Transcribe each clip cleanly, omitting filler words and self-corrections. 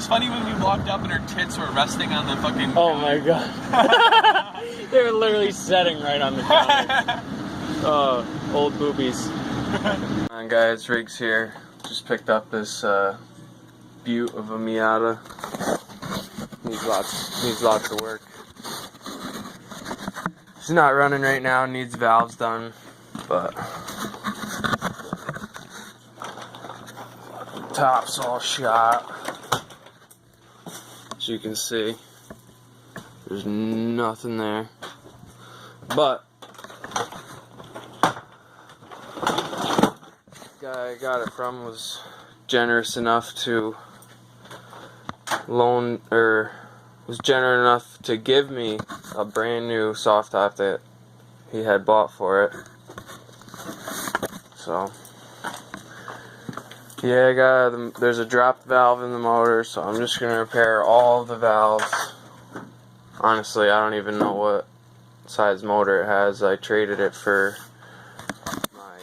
was funny when we walked up and her tits were resting on the fucking... Oh my god. They were literally setting right on the counter. Old boobies. Come on guys, Riggs here. Just picked up this beaut of a Miata. Needs lots of work. It's not running right now, needs valves done, but top's all shot. As you can see, there's nothing there. But the guy I got it from was generous enough to give me a brand new soft top that he had bought for it. So yeah, there's a dropped valve in the motor, so I'm just gonna repair all the valves. Honestly, I don't even know what size motor it has. I traded it for my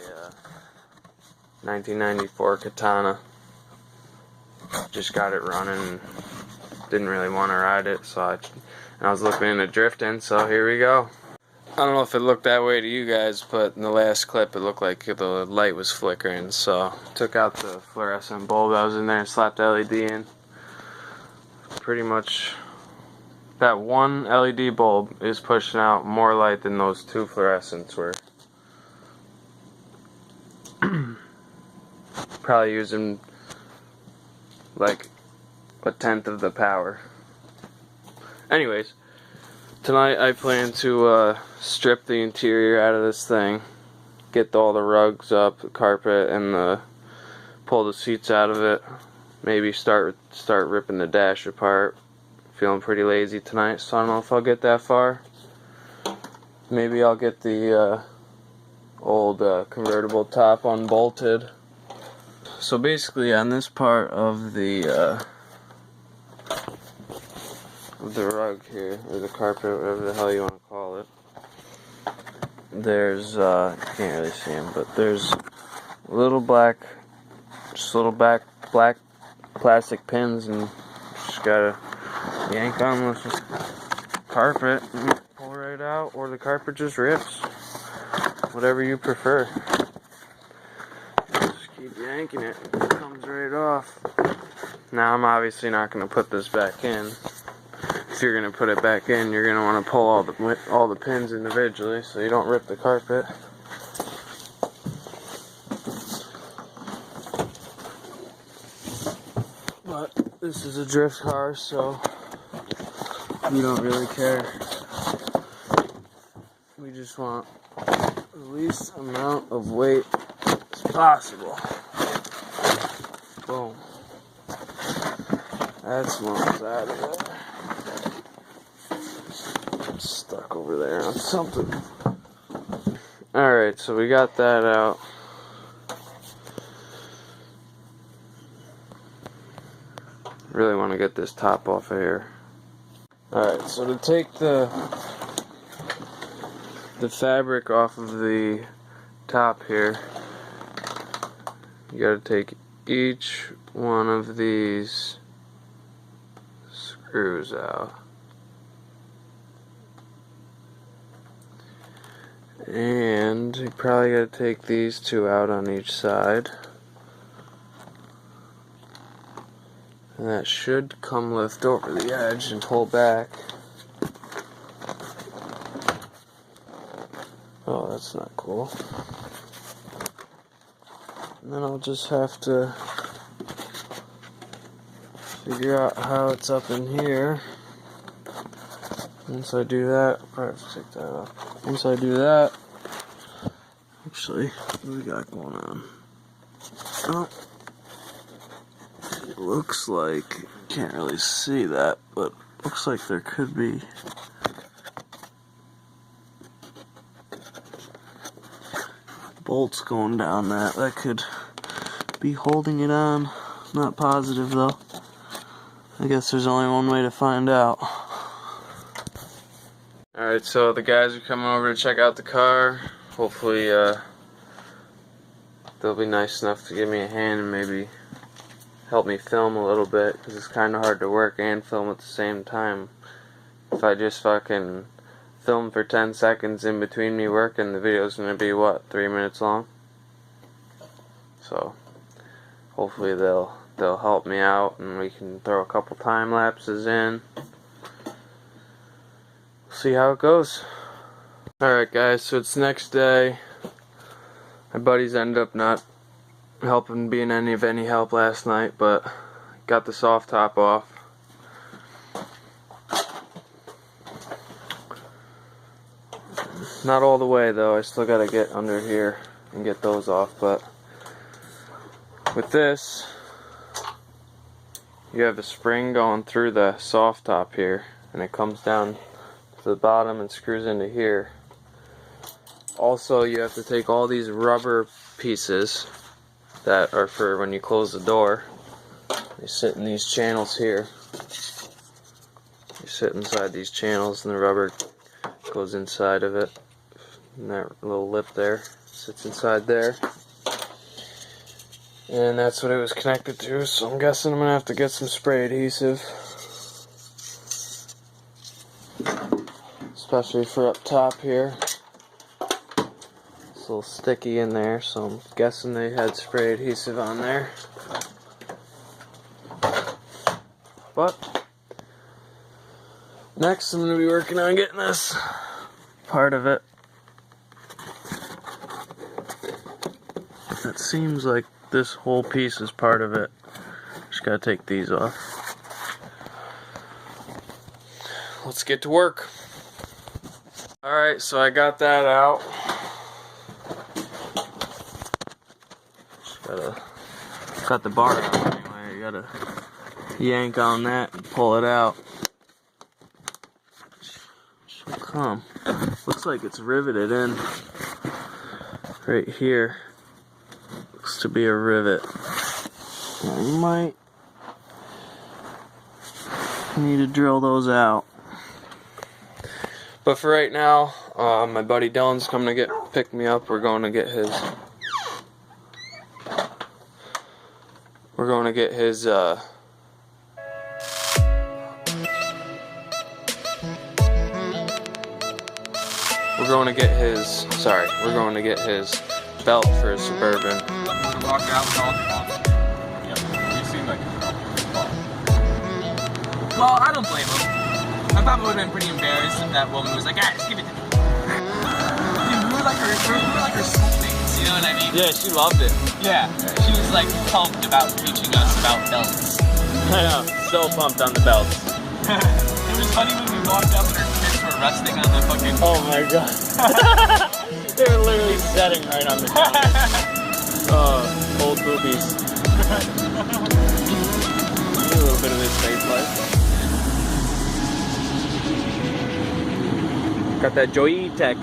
1994 Katana. Just got it running. Didn't really want to ride it, so I was looking into drifting, so here we go. I don't know if it looked that way to you guys, but in the last clip it looked like the light was flickering, so took out the fluorescent bulb that was in there and slapped the LED in. Pretty much that one LED bulb is pushing out more light than those two fluorescents were. Probably using like a tenth of the power. Anyways, tonight I plan to strip the interior out of this thing, get all the rugs up, the carpet, and pull the seats out of it. Maybe start ripping the dash apart. Feeling pretty lazy tonight, so I don't know if I'll get that far. Maybe I'll get the old convertible top unbolted. So basically, on this part of the rug here, or the carpet, whatever the hell you want to call it, there's you can't really see them, but there's little black plastic pins, and just gotta yank on with the carpet and pull right out, or the carpet just rips. Whatever you prefer. Just keep yanking it. It comes right off. Now I'm obviously not going to put this back in. If you're going to put it back in, you're going to want to pull all the pins individually so you don't rip the carpet. But this is a drift car, so we don't really care. We just want the least amount of weight as possible. Boom. That's one's out of there. It's stuck over there on something. Alright, so we got that out. Really want to get this top off of here. Alright, so to take the fabric off of the top here, you gotta take each one of these screws out. And you probably gotta take these two out on each side. And that should come lift over the edge and pull back. Oh, that's not cool. And then I'll just have to figure out how it's up in here. Once I do that, I'll probably have to take that off. Once I do that, actually, what do we got going on? Oh, it looks like, can't really see that, but looks like there could be bolts going down that could be holding it on. Not positive though. I guess there's only one way to find out. Alright, so the guys are coming over to check out the car. Hopefully they'll be nice enough to give me a hand and maybe help me film a little bit, because it's kind of hard to work and film at the same time. If I just fucking film for 10 seconds in between me working, the video's gonna be what, 3 minutes long? So hopefully they'll help me out and we can throw a couple time lapses in. See how it goes. Alright guys, so it's the next day. My buddies ended up not being of any help last night, but got the soft top off. Not all the way though, I still gotta get under here and get those off, but with this, you have a spring going through the soft top here, and it comes down to the bottom and screws into here. Also, you have to take all these rubber pieces that are for when you close the door. They sit in these channels here. You sit inside these channels and the rubber goes inside of it. And that little lip there sits inside there. And that's what it was connected to, so I'm guessing I'm going to have to get some spray adhesive. Especially for up top here. It's a little sticky in there, so I'm guessing they had spray adhesive on there. But next I'm going to be working on getting this part of it. It seems like this whole piece is part of it. Just gotta take these off. Let's get to work. Alright, so I got that out. Just gotta cut the bar out anyway. You gotta yank on that and pull it out. Should come. Looks like it's riveted in right here. Looks to be a rivet. I might need to drill those out. But for right now, my buddy Dylan's coming to pick me up. We're going to get his belt for his Suburban. Walk out with all the balls. Yep, you seem like a ball. Well, I don't blame him. I probably would have been pretty embarrassed if that woman was like, ah, just give it to me. Dude, we were like her schoolmates, you know what I mean? Yeah, she loved it. Yeah, she was like pumped about teaching us about belts. I know, so pumped on the belts. It was funny when we walked up and her tits were resting on the fucking... Oh my god. They were literally setting right on the counter. Old boobies. A little bit of this face life. Got that Joy Tech.